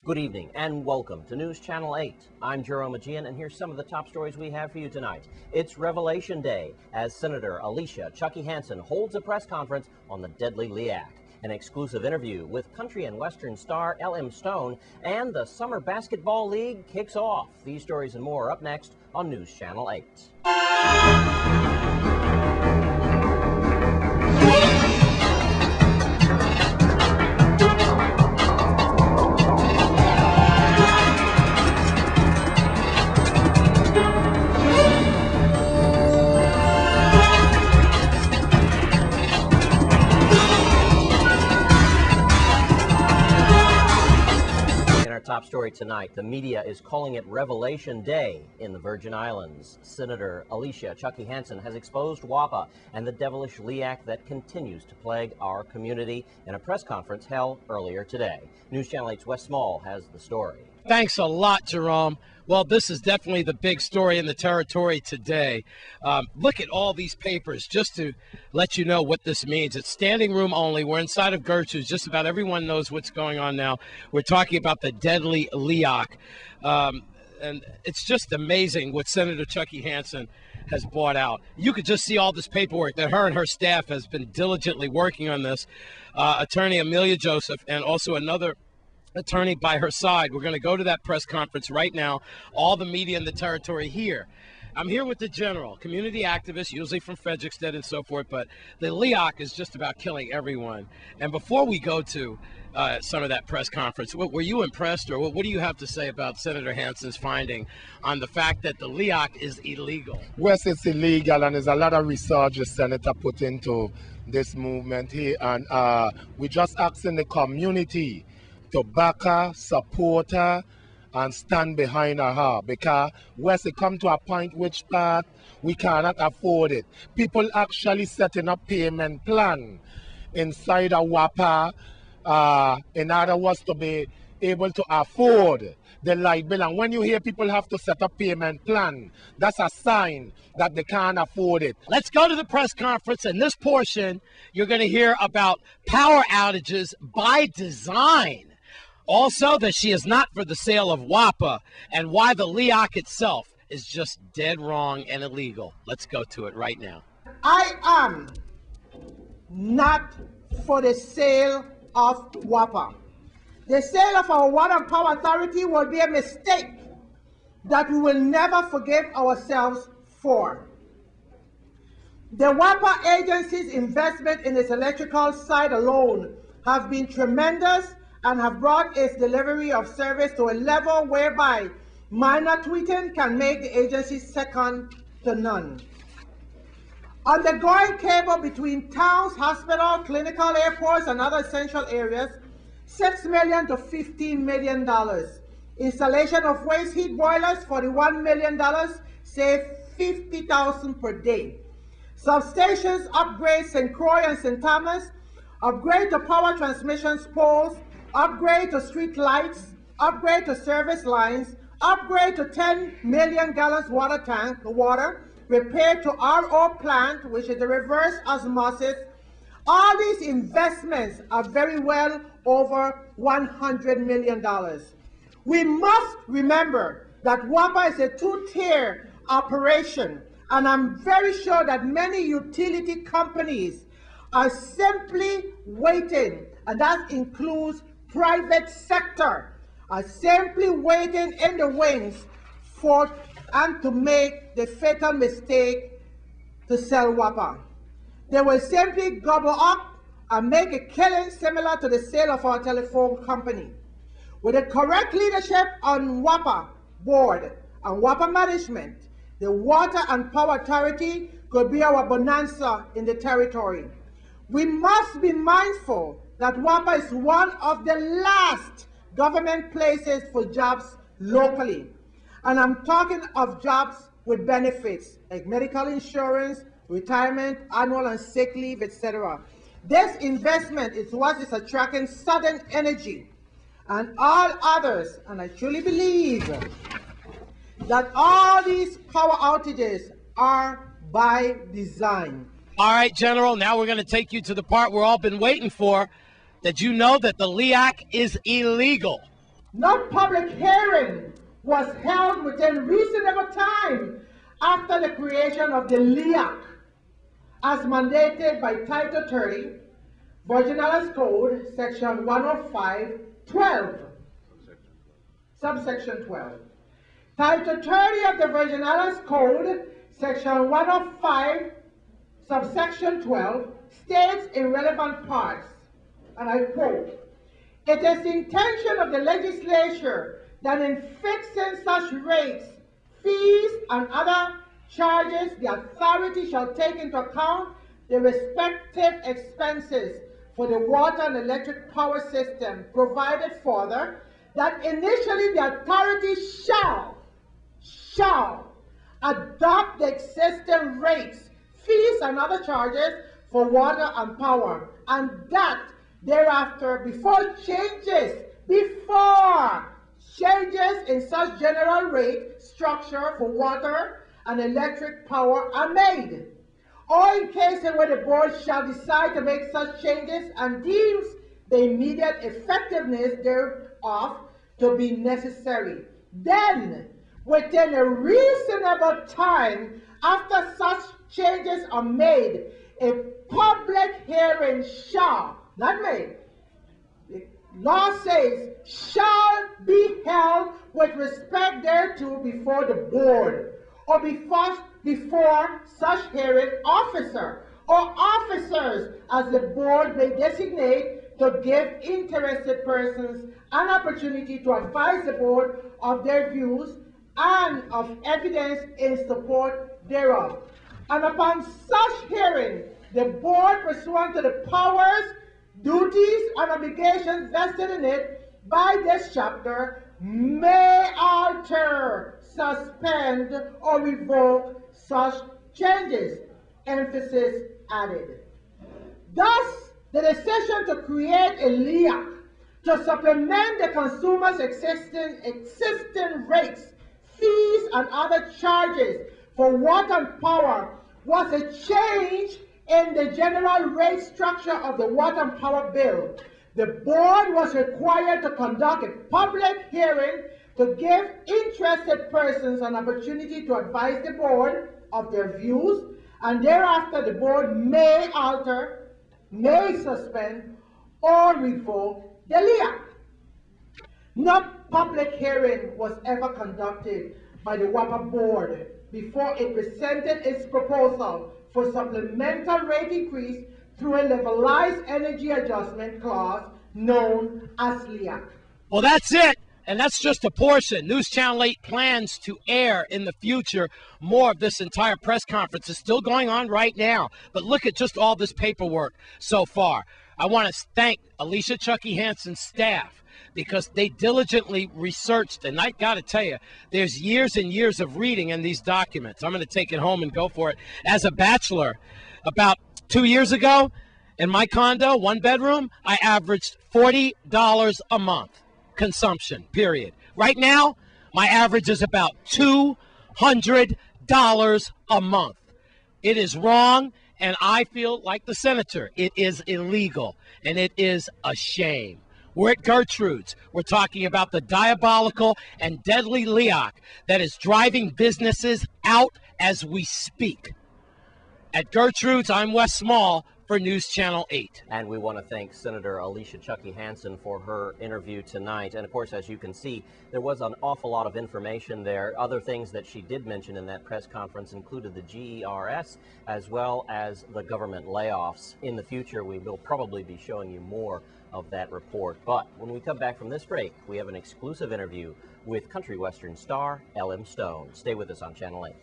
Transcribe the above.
Good evening and welcome to News Channel 8. I'm Jerome Aegean, and here's some of the top stories we have for you tonight. It's Revelation Day as Senator Alicia Chucky Hansen holds a press conference on the deadly LEAC. An exclusive interview with country and western star L.M. Stone, and the Summer Basketball League kicks off. These stories and more up next on News Channel 8. Top story tonight, the media is calling it Revelation Day in the Virgin Islands. Senator Alicia Chucky Hansen has exposed WAPA and the devilish LEAC that continues to plague our community in a press conference held earlier today. News Channel 8's Wes Small has the story. Thanks a lot, Jerome. Well, this is definitely the big story in the territory today. Look at all these papers just to let you know what this means. It's standing room only. We're inside of Gertrude's. Just about everyone knows what's going on now. We're talking about the deadly LEAC. And it's just amazing what Senator Chucky Hansen has brought out. You could just see all this paperwork that her and her staff has been diligently working on this. Attorney Amelia Joseph and also another attorney by her side. We're going to go to that press conference right now. All the media in the territory here. I'm here with the general, community activist, usually from Frederickstead and so forth, but the LEAC is just about killing everyone. And before we go to some of that press conference, were you impressed, or what do you have to say about Senator Hansen's finding on the fact that the LEAC is illegal? Yes, it's illegal, and there's a lot of research the senator put into this movement here, and we're just asking the community to back her, support her, and stand behind her, because once it come to a point which part we cannot afford it. People actually setting up payment plan inside a WAPA in order was to be able to afford the light bill. And when you hear people have to set up payment plan, that's a sign that they can't afford it. Let's go to the press conference. In this portion, you're going to hear about power outages by design. Also, that she is not for the sale of WAPA, and why the LEAC itself is just dead wrong and illegal. Let's go to it right now. I am not for the sale of WAPA. The sale of our Water and Power Authority will be a mistake that we will never forgive ourselves for. The WAPA agency's investment in its electrical side alone have been tremendous and have brought its delivery of service to a level whereby minor tweaking can make the agency second to none. Undergoing cable between towns, hospitals, clinical airports, and other essential areas, $6 million to $15 million. Installation of waste heat boilers, $41 million, save $50,000 per day. Substations upgrade St. Croix and St. Thomas, upgrade to power transmission poles, upgrade to street lights, upgrade to service lines, upgrade to 10 million gallons water tank, repair to RO plant, which is the reverse osmosis. All these investments are very well over $100 million. We must remember that WAPA is a two-tier operation, and I'm very sure that many utility companies are simply waiting, and that includes private sector, are simply waiting in the wings for and to make the fatal mistake to sell WAPA. They will simply gobble up and make a killing similar to the sale of our telephone company. With the correct leadership on WAPA board and WAPA management, the Water and Power Authority could be our bonanza in the territory. We must be mindful that WAPA is one of the last government places for jobs locally. And I'm talking of jobs with benefits like medical insurance, retirement, annual and sick leave, etc. This investment is what is attracting Southern Energy and all others, and I truly believe that all these power outages are by design. All right, General, now we're going to take you to the part we're all been waiting for. Did you know that the LEAC is illegal? No public hearing was held within reasonable time after the creation of the LEAC, as mandated by Title 30, Virgin Islands Code, Section 105(12), subsection 12. Title 30 of the Virgin Islands Code, Section 105, subsection 12, states in relevant parts, and I quote, "It is the intention of the legislature that in fixing such rates, fees, and other charges, the authority shall take into account the respective expenses for the water and electric power system, provided further that initially the authority shall adopt the existing rates, fees, and other charges for water and power, and that thereafter, before changes in such general rate structure for water and electric power are made, or in cases where the board shall decide to make such changes and deems the immediate effectiveness thereof to be necessary, then within a reasonable time after such changes are made, a public hearing shall," not made, the law says, "shall be held with respect thereto before the board, or before such hearing officer or officers as the board may designate, to give interested persons an opportunity to advise the board of their views and of evidence in support thereof. And upon such hearing, the board, pursuant to the powers, duties, and obligations vested in it by this chapter, may alter, suspend, or revoke such changes," emphasis added. Thus, the decision to create a LEAC to supplement the consumer's existing rates, fees, and other charges for water and power was a change in the general rate structure of the water and power bill. The board was required to conduct a public hearing to give interested persons an opportunity to advise the board of their views, and thereafter the board may alter, may suspend, or revoke the LEAC. No public hearing was ever conducted by the WAPA board before it presented its proposal for supplemental rate increase through a levelized energy adjustment clause known as LEAC. Well, that's it. And that's just a portion. News Channel 8 plans to air in the future more of this entire press conference. It's still going on right now. But look at just all this paperwork so far. I want to thank Alicia Chucky Hansen's staff, because they diligently researched, and I got to tell you, there's years and years of reading in these documents. I'm going to take it home and go for it. As a bachelor, about 2 years ago, in my condo, one bedroom, I averaged $40 a month consumption, period. Right now, my average is about $200 a month. It is wrong, and I feel like the senator. It is illegal, and it is a shame. We're at Gertrude's. We're talking about the diabolical and deadly LEAC that is driving businesses out as we speak. At Gertrude's, I'm Wes Small for News Channel 8. And we want to thank Senator Alicia Chucky Hansen for her interview tonight. And of course, as you can see, there was an awful lot of information there. Other things that she did mention in that press conference included the GERS, as well as the government layoffs. In the future, we will probably be showing you more of that report. But when we come back from this break, we have an exclusive interview with country western star L.M. Stone. Stay with us on Channel 8.